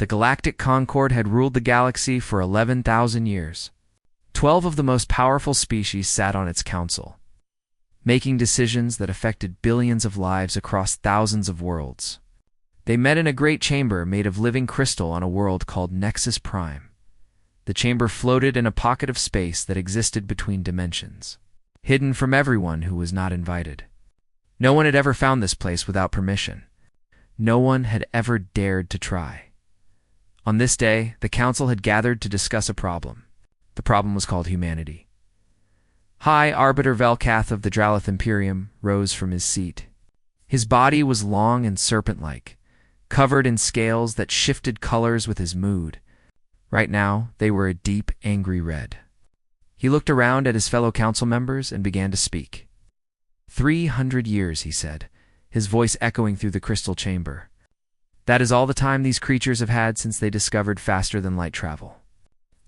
The Galactic Concord had ruled the galaxy for 11,000 years. 12 of the most powerful species sat on its council, making decisions that affected billions of lives across thousands of worlds. They met in a great chamber made of living crystal on a world called Nexus Prime. The chamber floated in a pocket of space that existed between dimensions, hidden from everyone who was not invited. No one had ever found this place without permission. No one had ever dared to try. On this day, the council had gathered to discuss a problem. The problem was called humanity. High Arbiter Velkath of the Dralith Imperium rose from his seat. His body was long and serpent-like, covered in scales that shifted colors with his mood. Right now, they were a deep, angry red. He looked around at his fellow council members and began to speak. 300 years, he said, his voice echoing through the crystal chamber. That is all the time these creatures have had since they discovered faster-than-light travel.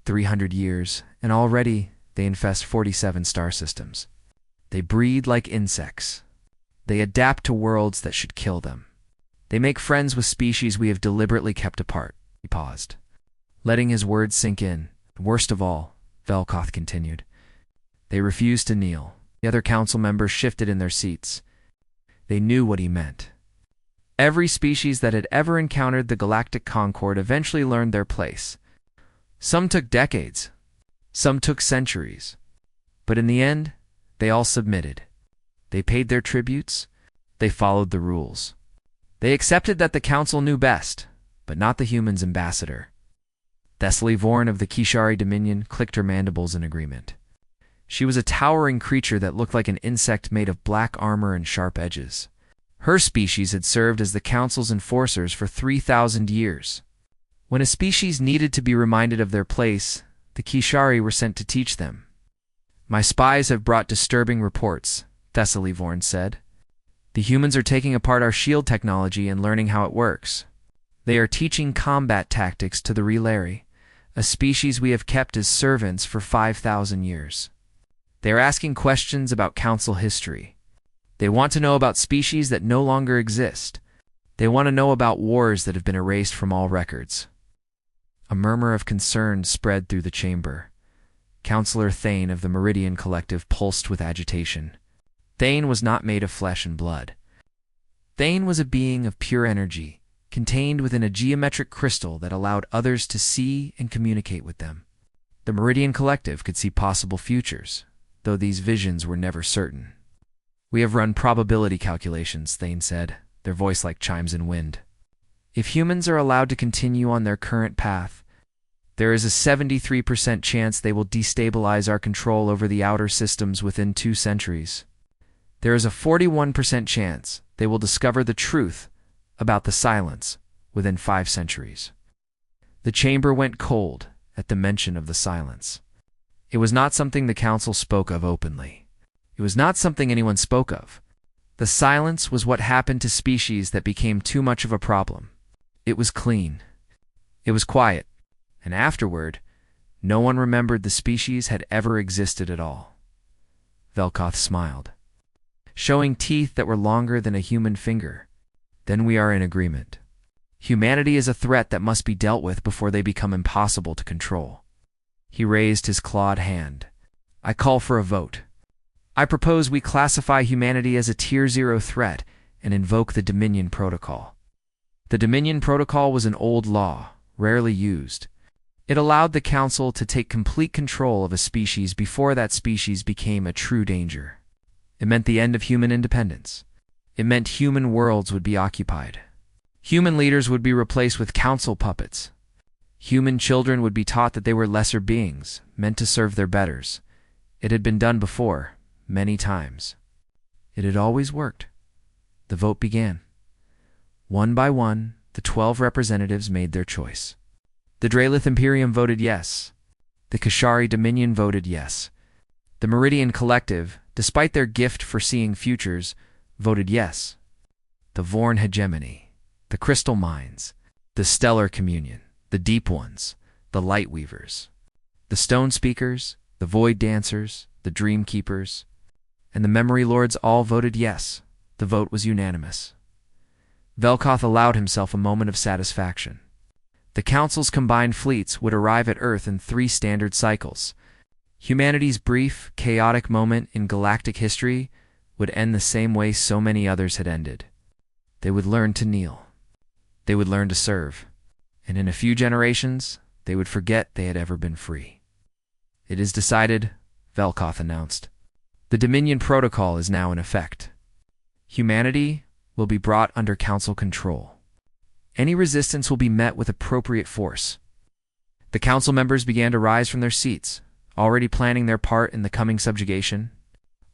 300 years, and already they infest 47 star systems. They breed like insects. They adapt to worlds that should kill them. They make friends with species we have deliberately kept apart. He paused, letting his words sink in. Worst of all, Velkath continued, they refused to kneel. The other council members shifted in their seats. They knew what he meant. Every species that had ever encountered the Galactic Concord eventually learned their place. Some took decades. Some took centuries. But in the end, they all submitted. They paid their tributes. They followed the rules. They accepted that the council knew best, but not the human's ambassador. Thessaly Vorn of the Kishari Dominion clicked her mandibles in agreement. She was a towering creature that looked like an insect made of black armor and sharp edges. Her species had served as the council's enforcers for 3,000 years. When a species needed to be reminded of their place, the Kishari were sent to teach them. My spies have brought disturbing reports, Thessaly Vorn said. The humans are taking apart our shield technology and learning how it works. They are teaching combat tactics to the Relary, a species we have kept as servants for 5,000 years. They are asking questions about council history. They want to know about species that no longer exist. They want to know about wars that have been erased from all records. A murmur of concern spread through the chamber. Counselor Thane of the Meridian Collective pulsed with agitation. Thane was not made of flesh and blood. Thane was a being of pure energy, contained within a geometric crystal that allowed others to see and communicate with them. The Meridian Collective could see possible futures, though these visions were never certain. We have run probability calculations, Thane said, their voice like chimes in wind. If humans are allowed to continue on their current path, there is a 73% chance they will destabilize our control over the outer systems within 2 centuries. There is a 41% chance they will discover the truth about the silence within 5 centuries. The chamber went cold at the mention of the silence. It was not something the council spoke of openly. It was not something anyone spoke of. The silence was what happened to species that became too much of a problem. It was clean. It was quiet. And afterward, no one remembered the species had ever existed at all. Velkath smiled, showing teeth that were longer than a human finger. Then we are in agreement. Humanity is a threat that must be dealt with before they become impossible to control. He raised his clawed hand. I call for a vote. I propose we classify humanity as a Tier 0 threat and invoke the Dominion Protocol. The Dominion Protocol was an old law, rarely used. It allowed the Council to take complete control of a species before that species became a true danger. It meant the end of human independence. It meant human worlds would be occupied. Human leaders would be replaced with council puppets. Human children would be taught that they were lesser beings, meant to serve their betters. It had been done before, many times. It had always worked. The vote began. One by one, the 12 representatives made their choice. The Dralith Imperium voted yes. The Kishari Dominion voted yes. The Meridian Collective, despite their gift for seeing futures, voted yes. The Vorn Hegemony, the Crystal Minds, the Stellar Communion, the Deep Ones, the Light Weavers, the Stone Speakers, the Void Dancers, the Dream Keepers, and the Memory Lords all voted yes. The vote was unanimous. Velkath allowed himself a moment of satisfaction. The Council's combined fleets would arrive at Earth in 3 standard cycles. Humanity's brief, chaotic moment in galactic history would end the same way so many others had ended. They would learn to kneel. They would learn to serve. And in a few generations, they would forget they had ever been free. "It is decided," Velkoth announced. "The Dominion Protocol is now in effect. Humanity will be brought under Council control. Any resistance will be met with appropriate force." The Council members began to rise from their seats, already planning their part in the coming subjugation,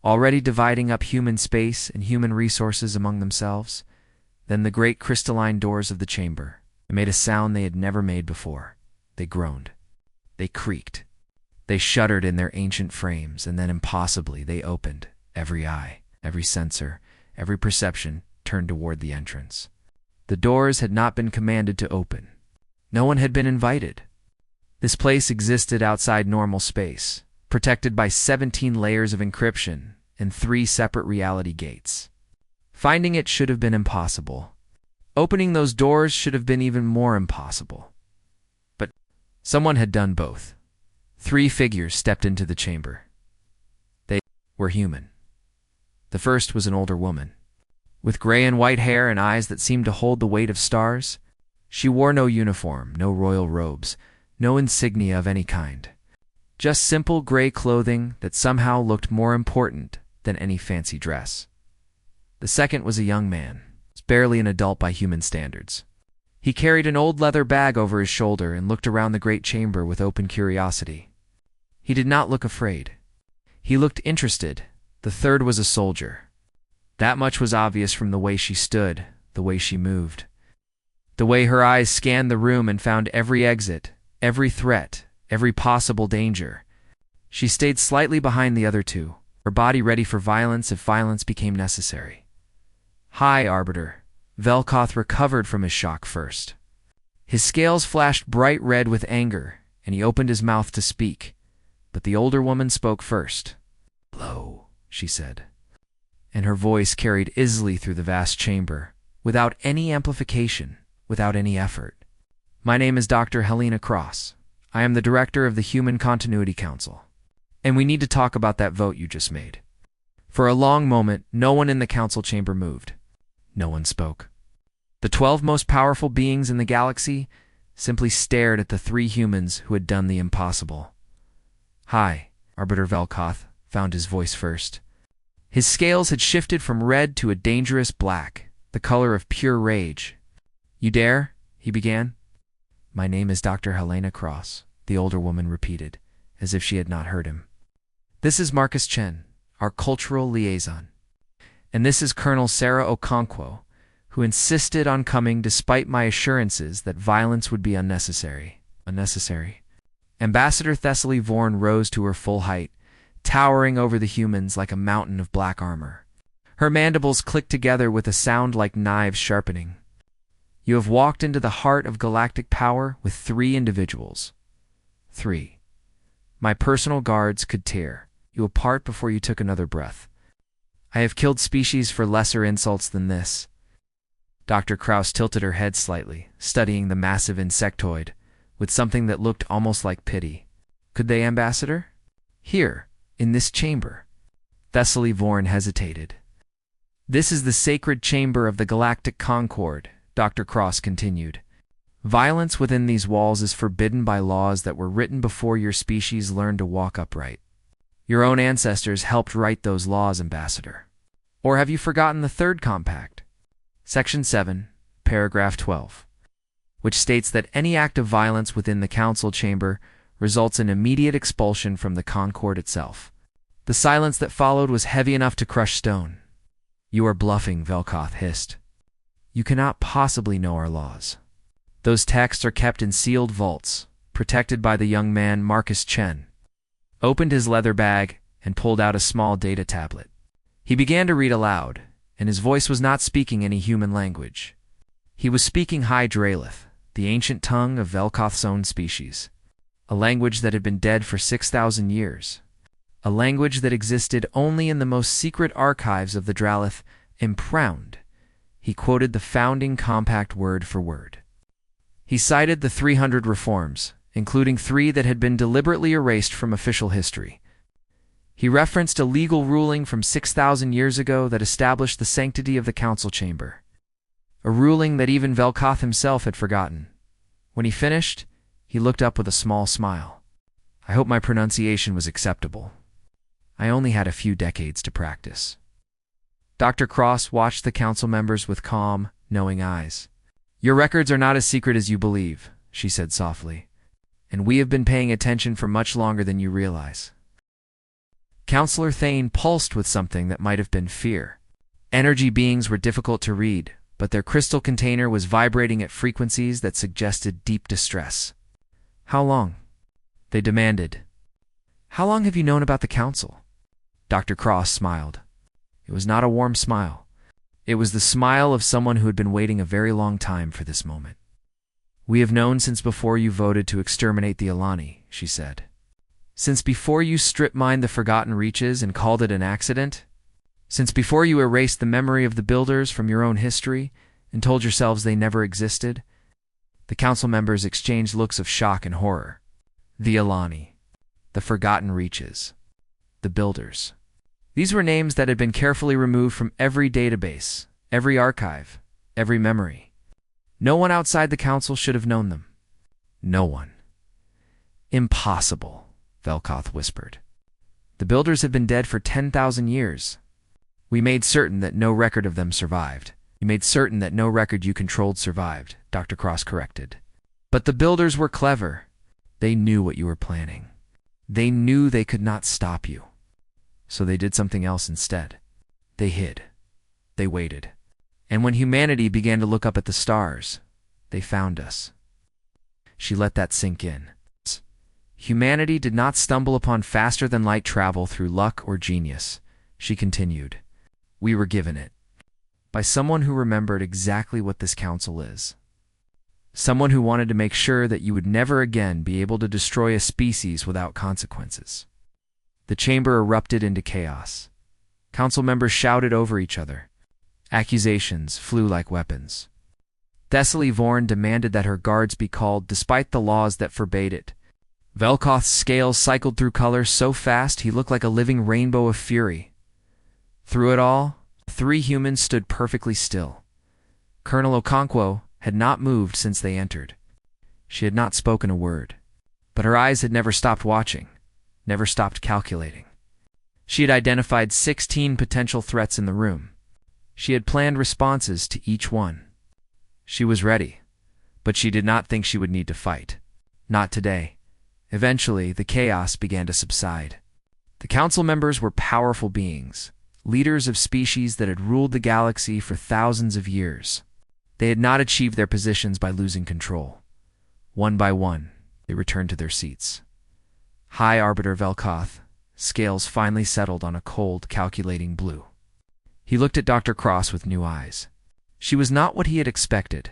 already dividing up human space and human resources among themselves. Then the great crystalline doors of the chamber made a sound they had never made before. They groaned. They creaked. They shuddered in their ancient frames, and then impossibly they opened. Every eye, every sensor, every perception turned toward the entrance. The doors had not been commanded to open. No one had been invited. This place existed outside normal space, protected by 17 layers of encryption and 3 separate reality gates. Finding it should have been impossible. Opening those doors should have been even more impossible. But someone had done both. 3 figures stepped into the chamber. They were human. The first was an older woman. With gray and white hair and eyes that seemed to hold the weight of stars, she wore no uniform, no royal robes, no insignia of any kind. Just simple gray clothing that somehow looked more important than any fancy dress. The second was a young man, barely an adult by human standards. He carried an old leather bag over his shoulder and looked around the great chamber with open curiosity. He did not look afraid. He looked interested. The third was a soldier. That much was obvious from the way she stood, the way she moved. The way her eyes scanned the room and found every exit, every threat, every possible danger. She stayed slightly behind the other 2, her body ready for violence if violence became necessary. "Hi, Arbiter." Velkoth recovered from his shock first. His scales flashed bright red with anger, and he opened his mouth to speak. But the older woman spoke first. "Hello," she said. And her voice carried easily through the vast chamber, without any amplification, without any effort. "My name is Dr. Helena Cross. I am the director of the Human Continuity Council. And we need to talk about that vote you just made." For a long moment, no one in the council chamber moved. No one spoke. The 12 most powerful beings in the galaxy simply stared at the 3 humans who had done the impossible. "Hi," Arbiter Velkoth found his voice first. His scales had shifted from red to a dangerous black, the color of pure rage. "You dare?" he began. "My name is Dr. Helena Cross," the older woman repeated, as if she had not heard him. "This is Marcus Chen, our cultural liaison. And this is Colonel Sarah Okonkwo, who insisted on coming despite my assurances that violence would be unnecessary. Ambassador Thessaly Vorn rose to her full height, towering over the humans like a mountain of black armor. Her mandibles clicked together with a sound like knives sharpening. "You have walked into the heart of galactic power with 3 individuals. 3. My personal guards could tear you apart before you took another breath. I have killed species for lesser insults than this." Dr. Kraus tilted her head slightly, studying the massive insectoid, with something that looked almost like pity. "Could they, Ambassador?" "Here, in this chamber." Thessaly Vorn hesitated. "This is the sacred chamber of the Galactic Concord," Dr. Cross continued. "Violence within these walls is forbidden by laws that were written before your species learned to walk upright. Your own ancestors helped write those laws, Ambassador. Or have you forgotten the 3rd compact? Section 7, paragraph 12, which states that any act of violence within the council chamber results in immediate expulsion from the Concord itself. The silence that followed was heavy enough to crush stone. "You are bluffing," Velkoth hissed. "You cannot possibly know our laws. Those texts are kept in sealed vaults, protected by the young man Marcus Chen." Opened his leather bag and pulled out a small data tablet. He began to read aloud, and his voice was not speaking any human language. He was speaking High Dralith, the ancient tongue of Velkoth's own species, a language that had been dead for 6,000 years. A language that existed only in the most secret archives of the Dralith, impround. He quoted the founding compact word for word. He cited the 300 reforms, including 3 that had been deliberately erased from official history. He referenced a legal ruling from 6,000 years ago that established the sanctity of the council chamber, a ruling that even Velkoth himself had forgotten. When he finished, he looked up with a small smile. I hope my pronunciation was acceptable. I only had a few decades to practice. Dr. Cross watched the council members with calm, knowing eyes. Your records are not as secret as you believe, she said softly, and we have been paying attention for much longer than you realize. Counselor Thane pulsed with something that might have been fear. Energy beings were difficult to read, but their crystal container was vibrating at frequencies that suggested deep distress. How long? They demanded. How long have you known about the council? Dr. Cross smiled. It was not a warm smile. It was the smile of someone who had been waiting a very long time for this moment. We have known since before you voted to exterminate the Alani, she said. Since before you strip-mined the Forgotten Reaches and called it an accident? Since before you erased the memory of the Builders from your own history and told yourselves they never existed? The council members exchanged looks of shock and horror. The Alani, the Forgotten Reaches, the Builders. These were names that had been carefully removed from every database, every archive, every memory. No one outside the council should have known them. No one. Impossible, Velkoth whispered. The Builders have been dead for 10,000 years. We made certain that no record of them survived. You made certain that no record you controlled survived, Dr. Cross corrected. But the Builders were clever. They knew what you were planning. They knew they could not stop you. So they did something else instead. They hid. They waited. And when humanity began to look up at the stars, they found us. She let that sink in. Humanity did not stumble upon faster-than-light travel through luck or genius, she continued. We were given it. By someone who remembered exactly what this council is. Someone who wanted to make sure that you would never again be able to destroy a species without consequences. The chamber erupted into chaos. Council members shouted over each other. Accusations flew like weapons. Thessaly Vorn demanded that her guards be called despite the laws that forbade it. Velkoth's scales cycled through color so fast he looked like a living rainbow of fury. Through it all, 3 humans stood perfectly still. Colonel Okonkwo had not moved since they entered. She had not spoken a word, but her eyes had never stopped watching, never stopped calculating. She had identified 16 potential threats in the room. She had planned responses to each one. She was ready, but she did not think she would need to fight. Not today. Eventually, the chaos began to subside. The council members were powerful beings, leaders of species that had ruled the galaxy for thousands of years. They had not achieved their positions by losing control. One by one, they returned to their seats. High Arbiter Velkoth, scales finally settled on a cold, calculating blue. He looked at Dr. Cross with new eyes. She was not what he had expected.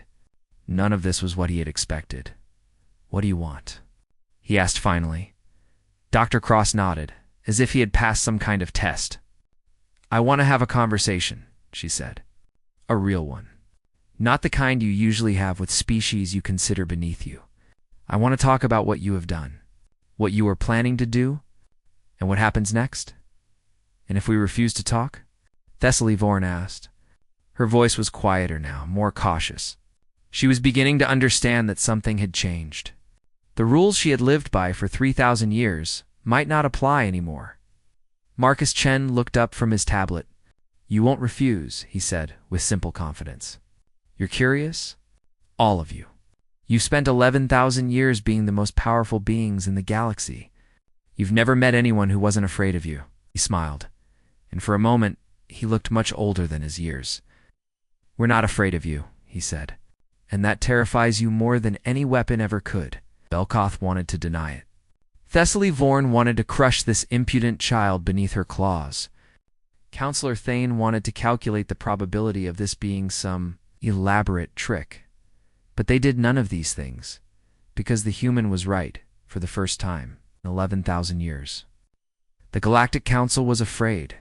None of this was what he had expected. What do you want? He asked finally. Dr. Cross nodded, as if he had passed some kind of test. I want to have a conversation, she said. A real one. Not the kind you usually have with species you consider beneath you. I want to talk about what you have done, what you are planning to do, and what happens next. And if we refuse to talk? Thessaly Vorn asked. Her voice was quieter now, more cautious. She was beginning to understand that something had changed. The rules she had lived by for 3,000 years might not apply anymore. Marcus Chen looked up from his tablet. You won't refuse, he said, with simple confidence. You're curious? All of you. You've spent 11,000 years being the most powerful beings in the galaxy. You've never met anyone who wasn't afraid of you. He smiled, and for a moment, he looked much older than his years. We're not afraid of you, he said, and that terrifies you more than any weapon ever could. Velkoth wanted to deny it. Thessaly Vorn wanted to crush this impudent child beneath her claws. Counselor Thane wanted to calculate the probability of this being some elaborate trick. But they did none of these things, because the human was right, for the first time, in 11,000 years. The Galactic Council was afraid,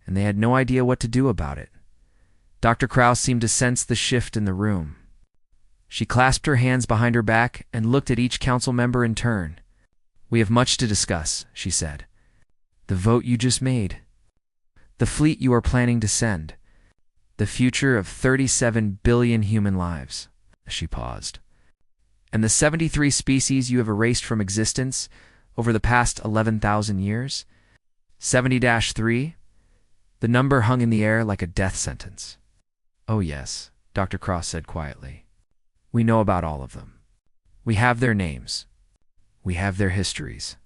and they had no idea what to do about it. Dr. Kraus seemed to sense the shift in the room. She clasped her hands behind her back and looked at each council member in turn. "We have much to discuss," she said. "The vote you just made. The fleet you are planning to send. The future of 37 billion human lives." She paused. "And the 73 species you have erased from existence over the past 11,000 years? 70-3? The number hung in the air like a death sentence." "Oh yes," Dr. Cross said quietly. "We know about all of them. We have their names. We have their histories.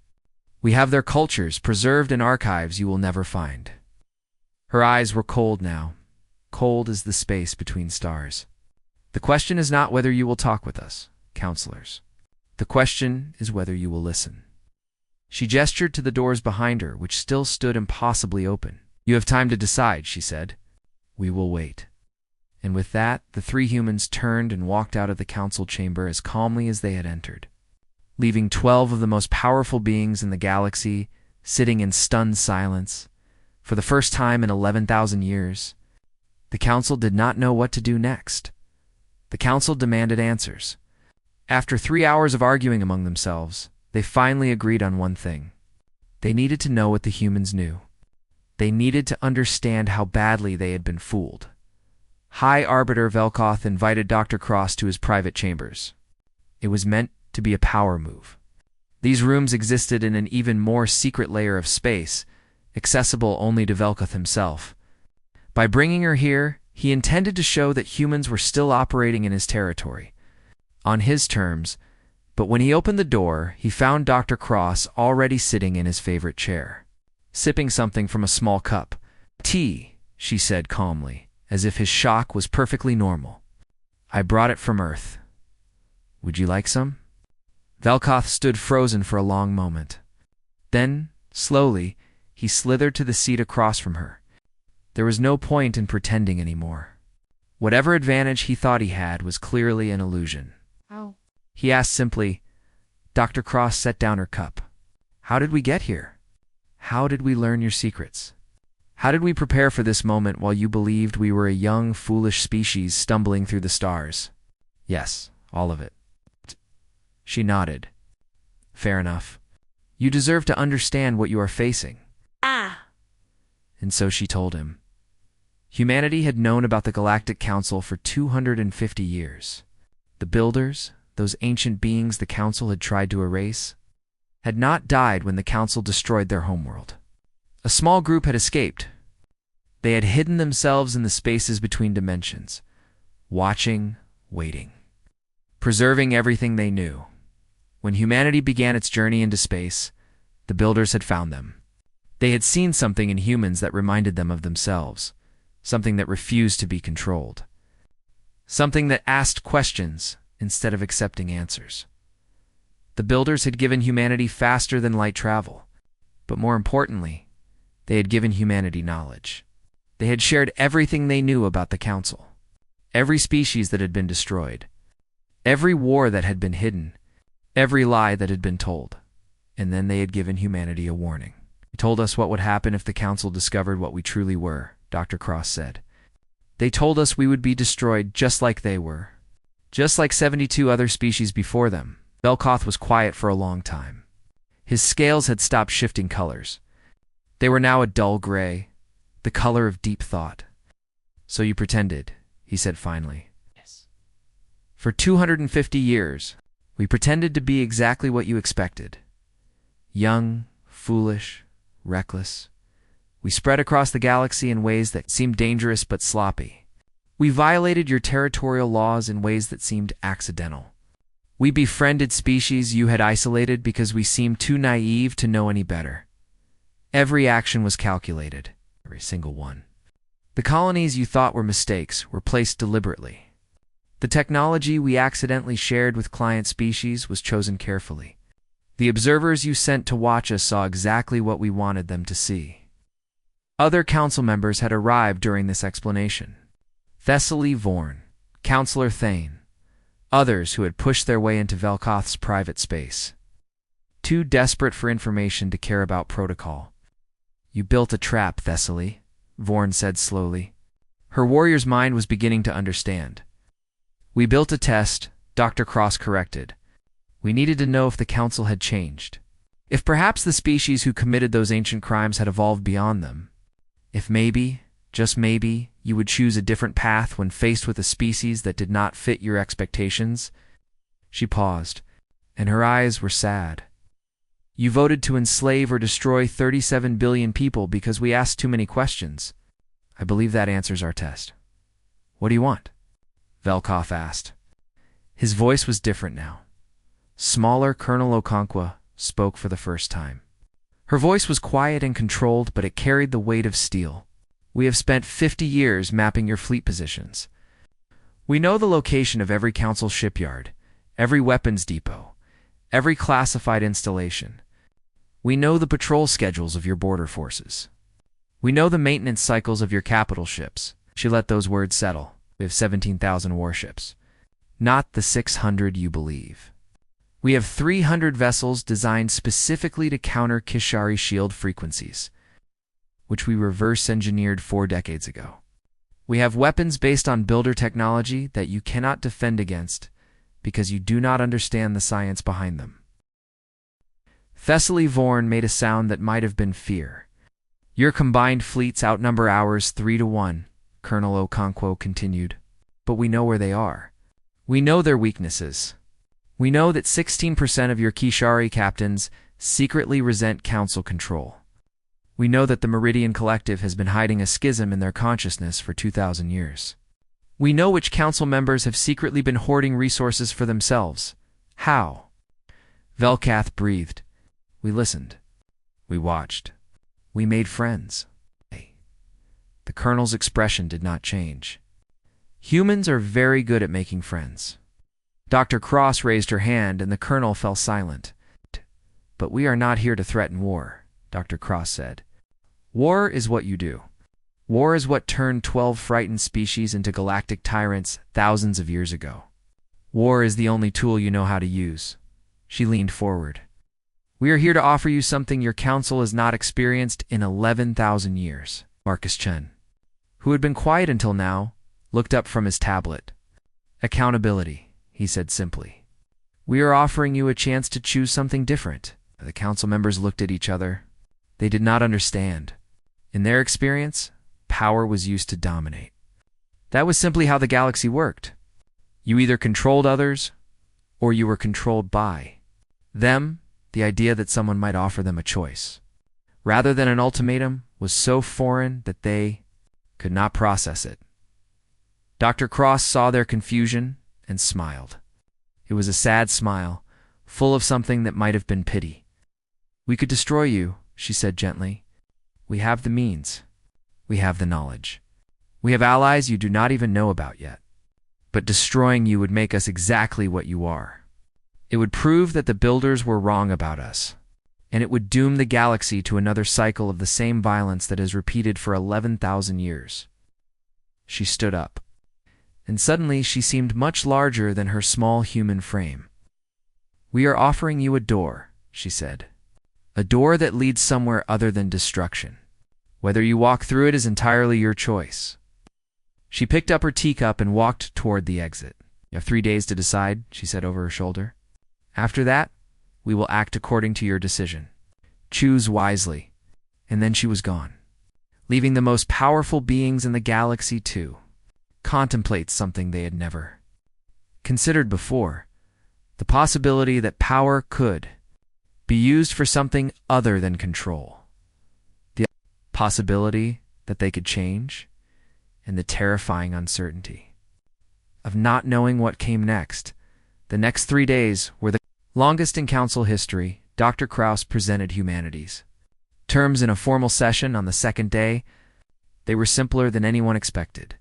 We have their cultures preserved in archives you will never find." Her eyes were cold now, cold as the space between stars. "The question is not whether you will talk with us, counselors. The question is whether you will listen." She gestured to the doors behind her, which still stood impossibly open. "You have time to decide," she said. "We will wait." And with that, the three humans turned and walked out of the council chamber as calmly as they had entered, leaving 12 of the most powerful beings in the galaxy sitting in stunned silence. For the first time in 11,000 years, the council did not know what to do next. The council demanded answers. After 3 hours of arguing among themselves, they finally agreed on one thing. They needed to know what the humans knew. They needed to understand how badly they had been fooled. High Arbiter Velkoth invited Dr. Cross to his private chambers. It was meant to be a power move. These rooms existed in an even more secret layer of space, accessible only to Velkoth himself. By bringing her here, he intended to show that humans were still operating in his territory, on his terms, but when he opened the door, he found Dr. Cross already sitting in his favorite chair, sipping something from a small cup. "Tea," she said calmly, as if his shock was perfectly normal. "I brought it from Earth. Would you like some?" Velkoth stood frozen for a long moment. Then, slowly, he slithered to the seat across from her. There was no point in pretending anymore. Whatever advantage he thought he had was clearly an illusion. "How?" He asked simply. Dr. Cross set down her cup. "How did we get here? How did we learn your secrets? How did we prepare for this moment while you believed we were a young, foolish species stumbling through the stars?" "Yes, all of it." She nodded. "Fair enough. You deserve to understand what you are facing." "Ah!" And so she told him. Humanity had known about the Galactic Council for 250 years. The Builders, those ancient beings the Council had tried to erase, had not died when the Council destroyed their homeworld. A small group had escaped. They had hidden themselves in the spaces between dimensions, watching, waiting, preserving everything they knew. When humanity began its journey into space, the Builders had found them. They had seen something in humans that reminded them of themselves, something that refused to be controlled, something that asked questions instead of accepting answers. The Builders had given humanity faster than light travel, but more importantly, they had given humanity knowledge. They had shared everything they knew about the Council, every species that had been destroyed, every war that had been hidden, every lie that had been told, and then they had given humanity a warning. "They told us what would happen if the Council discovered what we truly were," Dr. Cross said. "They told us we would be destroyed just like they were, just like 72 other species before them." Velkoth was quiet for a long time. His scales had stopped shifting colors. They were now a dull gray, the color of deep thought. "So you pretended," he said finally. "Yes." "For 250 years, we pretended to be exactly what you expected. Young, foolish, reckless. We spread across the galaxy in ways that seemed dangerous but sloppy. We violated your territorial laws in ways that seemed accidental. We befriended species you had isolated because we seemed too naive to know any better. Every action was calculated, every single one. The colonies you thought were mistakes were placed deliberately. The technology we accidentally shared with client species was chosen carefully. The observers you sent to watch us saw exactly what we wanted them to see." Other council members had arrived during this explanation. Thessaly Vorn, Counselor Thane, others who had pushed their way into Velkoth's private space. Too desperate for information to care about protocol. "You built a trap, Thessaly," Vorn said slowly. Her warrior's mind was beginning to understand. "We built a test, Dr. Cross corrected. We needed to know if the Council had changed. If perhaps the species who committed those ancient crimes had evolved beyond them. If maybe, just maybe, you would choose a different path when faced with a species that did not fit your expectations. She paused, and her eyes were sad. You voted to enslave or destroy 37 billion people because we asked too many questions. I believe that answers our test. What do you want? Velkoff asked. His voice was different now. Smaller Colonel Okonkwo spoke for the first time. Her voice was quiet and controlled, but it carried the weight of steel. We have spent 50 years mapping your fleet positions. We know the location of every council shipyard, every weapons depot, every classified installation. We know the patrol schedules of your border forces. We know the maintenance cycles of your capital ships. She let those words settle. We have 17,000 warships. Not the 600 you believe. We have 300 vessels designed specifically to counter Kishari shield frequencies, which we reverse-engineered 4 decades ago. We have weapons based on builder technology that you cannot defend against because you do not understand the science behind them. Thessaly Vorn made a sound that might have been fear. Your combined fleets outnumber ours 3-1, Colonel Okonkwo continued. But we know where they are. We know their weaknesses. We know that 16% of your Kishari captains secretly resent council control. We know that the Meridian Collective has been hiding a schism in their consciousness for 2,000 years. We know which council members have secretly been hoarding resources for themselves. How? Velkath breathed. We listened. We watched. We made friends. The Colonel's expression did not change. Humans are very good at making friends. Dr. Cross raised her hand and the Colonel fell silent. But we are not here to threaten war, Dr. Cross said. War is what you do. War is what turned 12 frightened species into galactic tyrants thousands of years ago. War is the only tool you know how to use. She leaned forward. We are here to offer you something your council has not experienced in 11,000 years. Marcus Chen, who had been quiet until now, looked up from his tablet. Accountability, he said simply. We are offering you a chance to choose something different. The council members looked at each other. They did not understand. In their experience, power was used to dominate. That was simply how the galaxy worked. You either controlled others, or you were controlled by them. The idea that someone might offer them a choice, rather than an ultimatum, was so foreign that they could not process it. Dr. Cross saw their confusion and smiled. It was a sad smile, full of something that might have been pity. We could destroy you, she said gently. We have the means. We have the knowledge. We have allies you do not even know about yet. But destroying you would make us exactly what you are. It would prove that the builders were wrong about us, and it would doom the galaxy to another cycle of the same violence that has repeated for 11,000 years. She stood up, and suddenly she seemed much larger than her small human frame. We are offering you a door, she said. A door that leads somewhere other than destruction. Whether you walk through it is entirely your choice. She picked up her teacup and walked toward the exit. You have 3 days to decide, she said over her shoulder. After that, we will act according to your decision. Choose wisely. And then she was gone, leaving the most powerful beings in the galaxy to contemplate something they had never considered before, the possibility that power could be used for something other than control, the possibility that they could change, and the terrifying uncertainty of not knowing what came next. The next 3 days were the longest in council history. Dr. Kraus presented humanities terms in a formal session on the second day. They were simpler than anyone expected.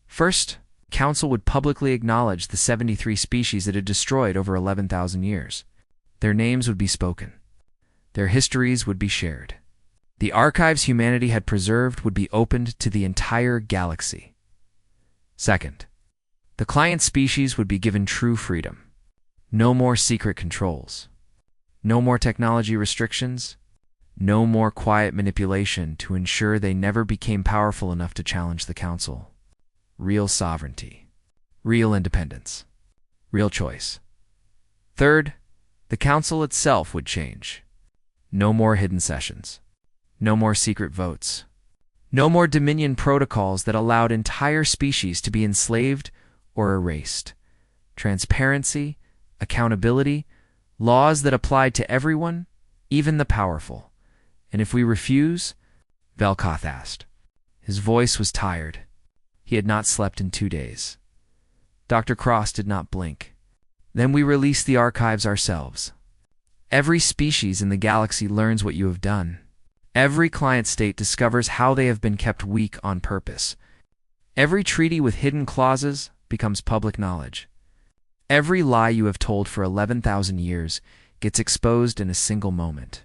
First, council would publicly acknowledge the 73 species it had destroyed over 11,000 years. Their names would be spoken. Their histories would be shared. The archives humanity had preserved would be opened to the entire galaxy. Second, the client species would be given true freedom. No more secret controls. No more technology restrictions. No more quiet manipulation to ensure they never became powerful enough to challenge the council. Real sovereignty. Real independence. Real choice. Third, the council itself would change. No more hidden sessions. No more secret votes. No more Dominion protocols that allowed entire species to be enslaved or erased. Transparency, accountability, laws that applied to everyone, even the powerful. And if we refuse? Velkoth asked. His voice was tired. He had not slept in 2 days. Dr. Cross did not blink. Then we release the archives ourselves. Every species in the galaxy learns what you have done. Every client state discovers how they have been kept weak on purpose. Every treaty with hidden clauses becomes public knowledge. Every lie you have told for 11,000 years gets exposed in a single moment.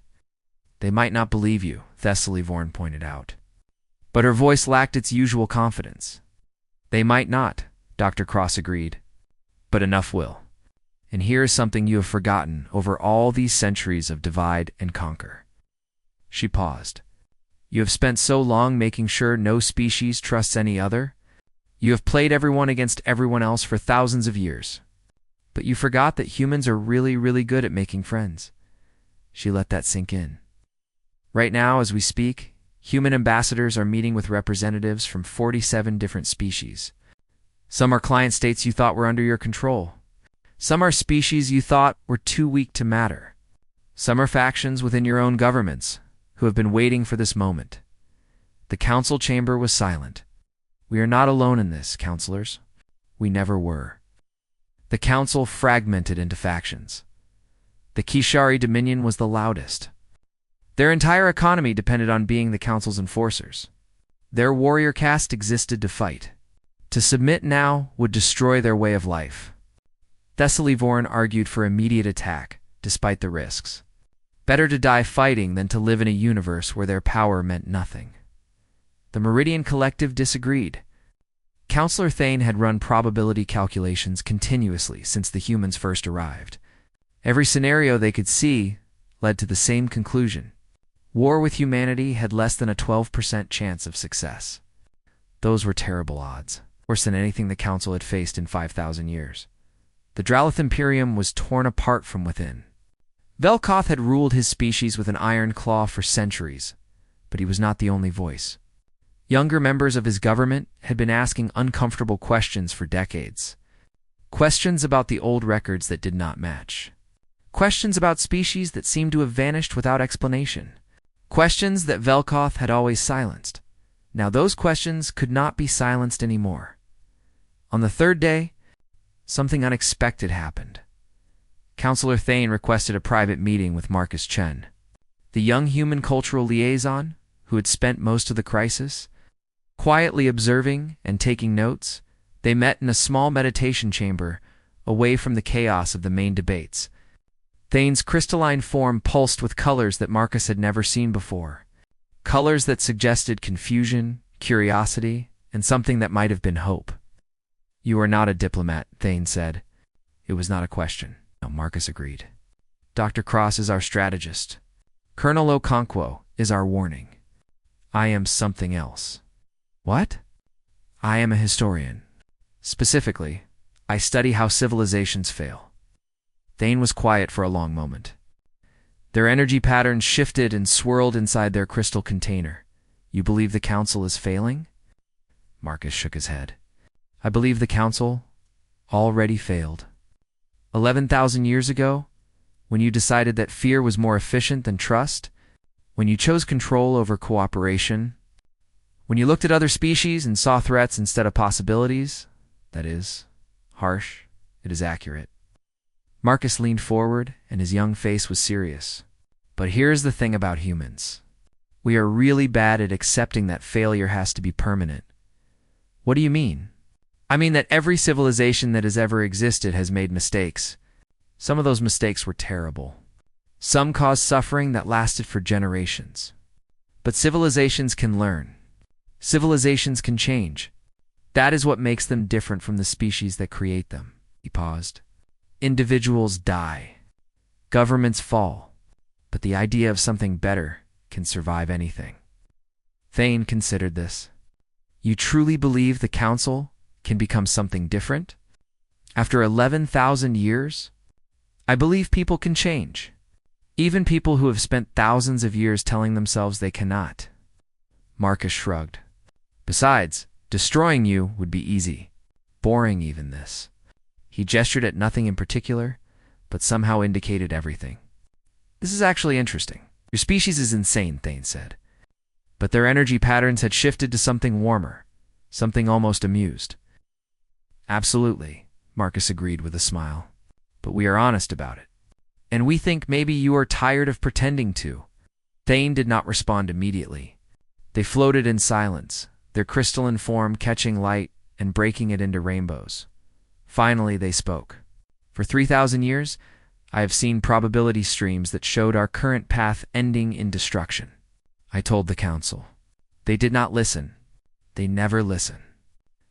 They might not believe you, Thessaly Vorn pointed out. But her voice lacked its usual confidence. They might not, Dr. Cross agreed. But enough will. And here is something you have forgotten over all these centuries of divide and conquer. She paused. You have spent so long making sure no species trusts any other. You have played everyone against everyone else for thousands of years. But you forgot that humans are really, really good at making friends. She let that sink in. Right now, as we speak, human ambassadors are meeting with representatives from 47 different species. Some are client states you thought were under your control. Some are species you thought were too weak to matter. Some are factions within your own governments who have been waiting for this moment. The council chamber was silent. We are not alone in this, counselors. We never were. The council fragmented into factions. The Kishari Dominion was the loudest. Their entire economy depended on being the council's enforcers. Their warrior caste existed to fight. To submit now would destroy their way of life. Thessaly Vorn argued for immediate attack, despite the risks. Better to die fighting than to live in a universe where their power meant nothing. The Meridian Collective disagreed. Counselor Thane had run probability calculations continuously since the humans first arrived. Every scenario they could see led to the same conclusion. War with humanity had less than a 12% chance of success. Those were terrible odds, worse than anything the Council had faced in 5,000 years. The Dralith Imperium was torn apart from within. Velkoth had ruled his species with an iron claw for centuries, but he was not the only voice. Younger members of his government had been asking uncomfortable questions for decades. Questions about the old records that did not match. Questions about species that seemed to have vanished without explanation. Questions that Velkoth had always silenced. Now those questions could not be silenced anymore. On the third day, something unexpected happened. Counselor Thane requested a private meeting with Marcus Chen, the young human cultural liaison who had spent most of the crisis. Quietly observing and taking notes, they met in a small meditation chamber away from the chaos of the main debates. Thane's crystalline form pulsed with colors that Marcus had never seen before. Colors that suggested confusion, curiosity, and something that might have been hope. You are not a diplomat, Thane said. It was not a question. No, Marcus agreed. Dr. Cross is our strategist. Colonel Okonkwo is our warning. I am something else. What? I am a historian. Specifically, I study how civilizations fail. Thane was quiet for a long moment. Their energy patterns shifted and swirled inside their crystal container. You believe the Council is failing? Marcus shook his head. I believe the Council already failed. 11,000 years ago, when you decided that fear was more efficient than trust, when you chose control over cooperation, when you looked at other species and saw threats instead of possibilities, that is, harsh, it is accurate. Marcus leaned forward, and his young face was serious. But here's the thing about humans. We are really bad at accepting that failure has to be permanent. What do you mean? I mean that every civilization that has ever existed has made mistakes. Some of those mistakes were terrible. Some caused suffering that lasted for generations. But civilizations can learn. Civilizations can change. That is what makes them different from the species that create them. He paused. Individuals die. Governments fall. But the idea of something better can survive anything. Thane considered this. You truly believe the Council can become something different? After 11,000 years? I believe people can change. Even people who have spent thousands of years telling themselves they cannot. Marcus shrugged. Besides, destroying you would be easy. Boring even this. He gestured at nothing in particular, but somehow indicated everything. This is actually interesting. Your species is insane, Thane said. But their energy patterns had shifted to something warmer, something almost amused. Absolutely, Marcus agreed with a smile. But we are honest about it. And we think maybe you are tired of pretending to. Thane did not respond immediately. They floated in silence, their crystalline form catching light and breaking it into rainbows. Finally, they spoke. For 3,000 years, I have seen probability streams that showed our current path ending in destruction. I told the council. They did not listen. They never listen.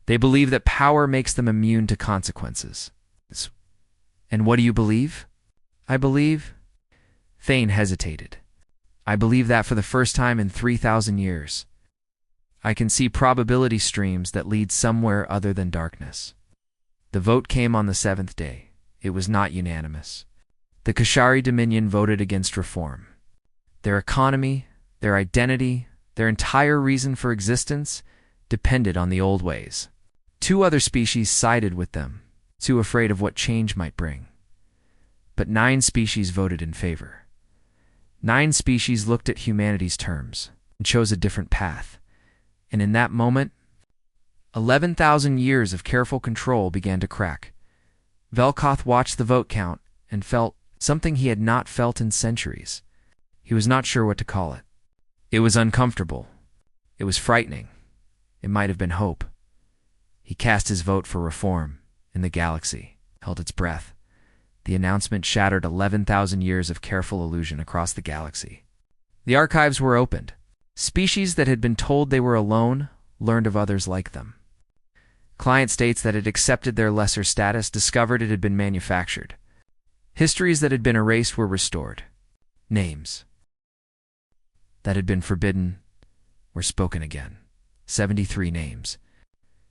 They believe that power makes them immune to consequences. And what do you believe? I believe... Thane hesitated. I believe that for the first time in 3,000 years, I can see probability streams that lead somewhere other than darkness. The vote came on the 7th day. It was not unanimous. The Kashari Dominion voted against reform. Their economy, their identity, their entire reason for existence depended on the old ways. 2 other species sided with them, too afraid of what change might bring. But 9 species voted in favor. 9 species looked at humanity's terms and chose a different path. And in that moment, 11,000 years of careful control began to crack. Velkoth watched the vote count and felt something he had not felt in centuries. He was not sure what to call it. It was uncomfortable. It was frightening. It might have been hope. He cast his vote for reform, and the galaxy held its breath. The announcement shattered 11,000 years of careful illusion across the galaxy. The archives were opened. Species that had been told they were alone learned of others like them. Client states that had accepted their lesser status discovered it had been manufactured. Histories that had been erased were restored. Names that had been forbidden were spoken again. 73 names.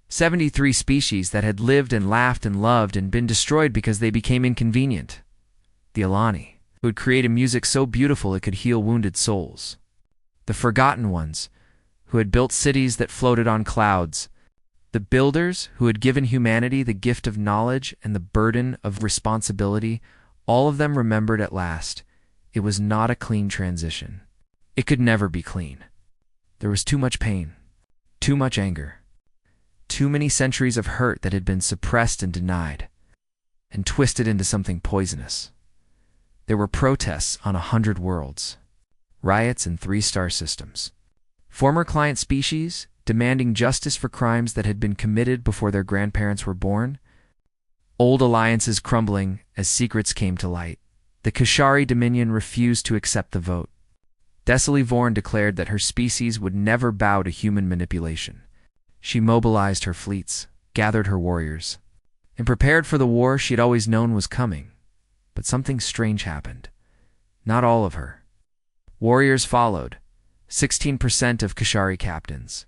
73 species that had lived and laughed and loved and been destroyed because they became inconvenient. The Alani, who had created music so beautiful it could heal wounded souls. The Forgotten Ones, who had built cities that floated on clouds. The Builders, who had given humanity the gift of knowledge and the burden of responsibility. All of them remembered at last. It was not a clean transition. It could never be clean. There was too much pain, too much anger. Too many centuries of hurt that had been suppressed and denied, and twisted into something poisonous. There were protests on 100 worlds, riots in 3 star systems. Former client species demanding justice for crimes that had been committed before their grandparents were born. Old alliances crumbling as secrets came to light. The Kashari Dominion refused to accept the vote. Dessily Vorn declared that her species would never bow to human manipulation. She mobilized her fleets, gathered her warriors, and prepared for the war she had always known was coming. But something strange happened. Not all of her. Warriors followed, 16% of Kashari captains.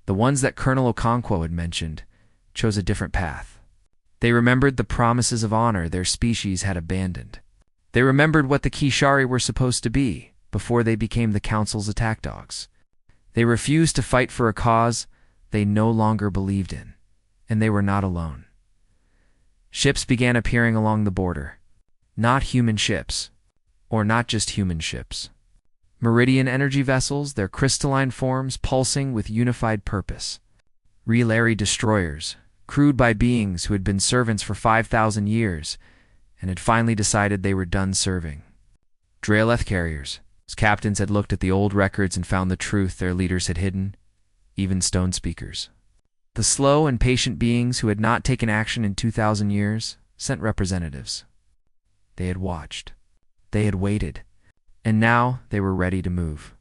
The ones that Colonel Okonkwo had mentioned chose a different path. They remembered the promises of honor their species had abandoned. They remembered what the Kishari were supposed to be before they became the Council's attack dogs. They refused to fight for a cause they no longer believed in, and they were not alone. Ships began appearing along the border. Not human ships, or not just human ships. Meridian energy vessels, their crystalline forms pulsing with unified purpose. Relary destroyers, crewed by beings who had been servants for 5,000 years and had finally decided they were done serving. Draeleth carriers, whose captains had looked at the old records and found the truth their leaders had hidden. Even stone speakers. The slow and patient beings who had not taken action in 2,000 years sent representatives. They had watched. They had waited. And now they were ready to move.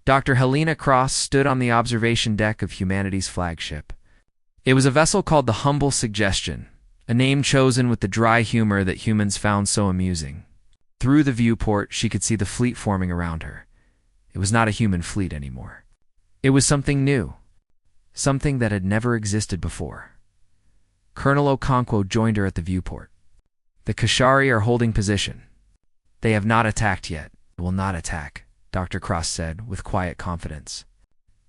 Dr. Helena Cross stood on the observation deck of humanity's flagship. It was a vessel called the Humble Suggestion, a name chosen with the dry humor that humans found so amusing. Through the viewport, she could see the fleet forming around her. It was not a human fleet anymore. It was something new, something that had never existed before. Colonel Okonkwo joined her at the viewport. The Kashari are holding position. They have not attacked yet. They will not attack, Dr. Cross said with quiet confidence.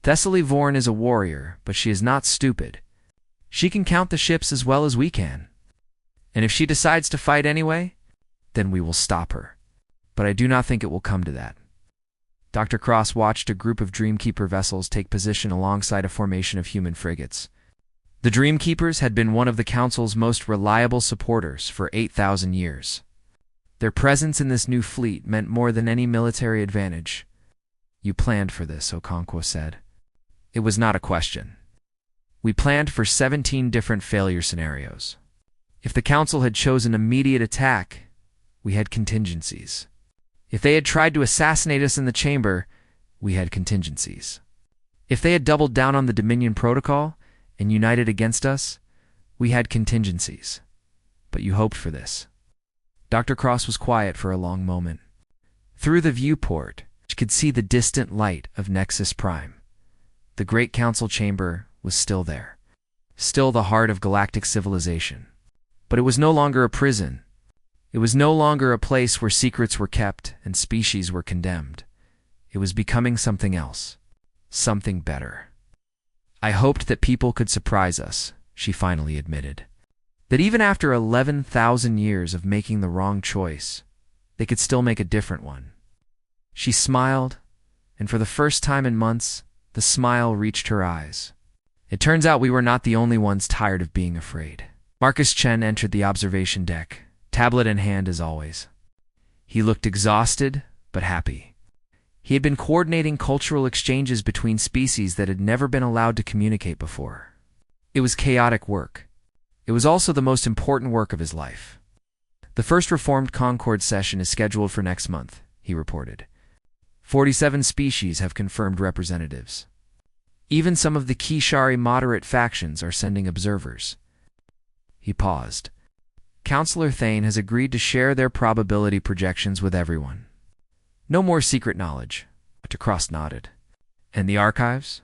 Thessaly Vorn is a warrior, but she is not stupid. She can count the ships as well as we can. And if she decides to fight anyway, then we will stop her. But I do not think it will come to that. Dr. Cross watched a group of Dreamkeeper vessels take position alongside a formation of human frigates. The Dreamkeepers had been one of the Council's most reliable supporters for 8,000 years. Their presence in this new fleet meant more than any military advantage. You planned for this, Okonkwo said. It was not a question. We planned for 17 different failure scenarios. If the Council had chosen immediate attack, we had contingencies. If they had tried to assassinate us in the chamber, we had contingencies. If they had doubled down on the Dominion Protocol and united against us, we had contingencies. But you hoped for this. Dr. Cross was quiet for a long moment. Through the viewport, she could see the distant light of Nexus Prime. The Great Council Chamber was still there, still the heart of galactic civilization. But it was no longer a prison. It was no longer a place where secrets were kept and species were condemned. It was becoming something else, something better. I hoped that people could surprise us, she finally admitted. That even after 11,000 years of making the wrong choice, they could still make a different one. She smiled, and for the first time in months, the smile reached her eyes. It turns out we were not the only ones tired of being afraid. Marcus Chen entered the observation deck, tablet in hand as always. He looked exhausted, but happy. He had been coordinating cultural exchanges between species that had never been allowed to communicate before. It was chaotic work. It was also the most important work of his life. The first Reformed Concord session is scheduled for next month, he reported. 47 species have confirmed representatives. Even some of the Kishari moderate factions are sending observers. He paused. Counselor Thane has agreed to share their probability projections with everyone. No more secret knowledge, Dr. Cross nodded. And the archives?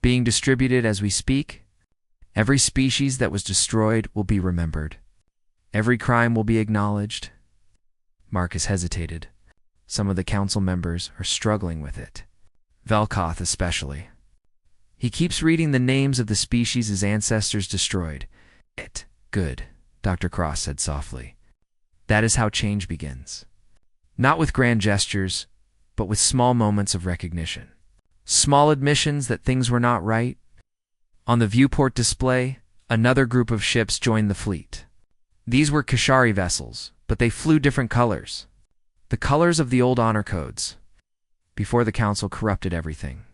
Being distributed as we speak? Every species that was destroyed will be remembered. Every crime will be acknowledged. Marcus hesitated. Some of the council members are struggling with it. Velkoth especially. He keeps reading the names of the species his ancestors destroyed. Good, Dr. Cross said softly. That is how change begins. Not with grand gestures, but with small moments of recognition. Small admissions that things were not right. On the viewport display, another group of ships joined the fleet. These were Kashari vessels, but they flew different colors. The colors of the old honor codes. Before the council corrupted everything.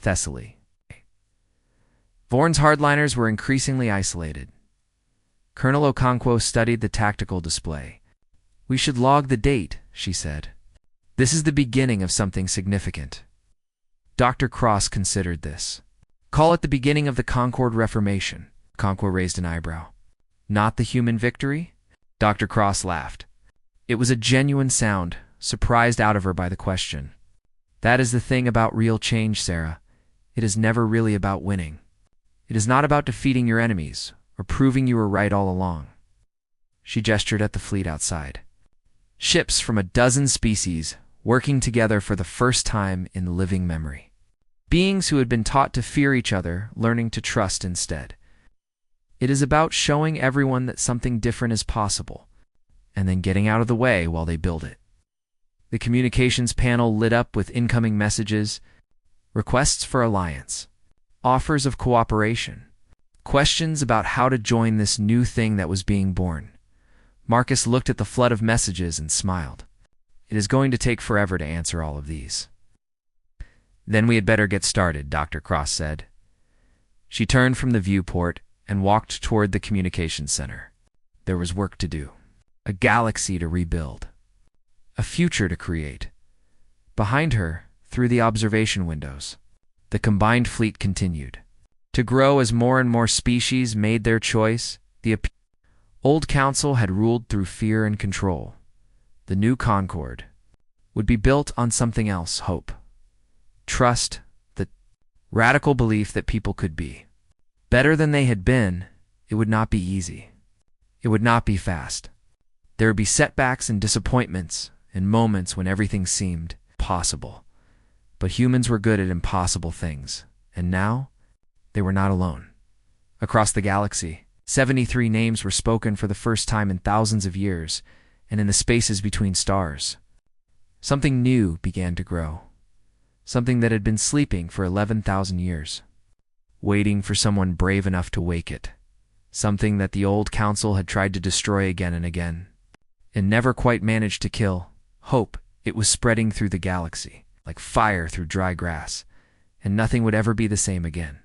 Thessaly. Vorn's hardliners were increasingly isolated. Colonel Okonkwo studied the tactical display. We should log the date, she said. This is the beginning of something significant. Dr. Cross considered this. Call it the beginning of the Concord Reformation. Okonkwo raised an eyebrow. Not the human victory? Dr. Cross laughed. It was a genuine sound, surprised out of her by the question. That is the thing about real change, Sarah. It is never really about winning. It is not about defeating your enemies, or proving you were right all along. She gestured at the fleet outside. Ships from a dozen species working together for the first time in living memory. Beings who had been taught to fear each other, learning to trust instead. It is about showing everyone that something different is possible, and then getting out of the way while they build it. The communications panel lit up with incoming messages, requests for alliance, offers of cooperation, questions about how to join this new thing that was being born. Marcus looked at the flood of messages and smiled. It is going to take forever to answer all of these. Then we had better get started, Dr. Cross said. She turned from the viewport and walked toward the communications center. There was work to do. A galaxy to rebuild. A future to create. Behind her, through the observation windows, the combined fleet continued to grow as more and more species made their choice. The old council had ruled through fear and control. The new Concord would be built on something else, hope. Trust, the radical belief that people could be better than they had been, it would not be easy. It would not be fast. There would be setbacks and disappointments, and moments when everything seemed possible. But humans were good at impossible things, and now they were not alone. Across the galaxy, 73 names were spoken for the first time in thousands of years, and in the spaces between stars, something new began to grow. Something that had been sleeping for 11,000 years, waiting for someone brave enough to wake it. Something that the old council had tried to destroy again and again, and never quite managed to kill. Hope. It was spreading through the galaxy, like fire through dry grass, and nothing would ever be the same again.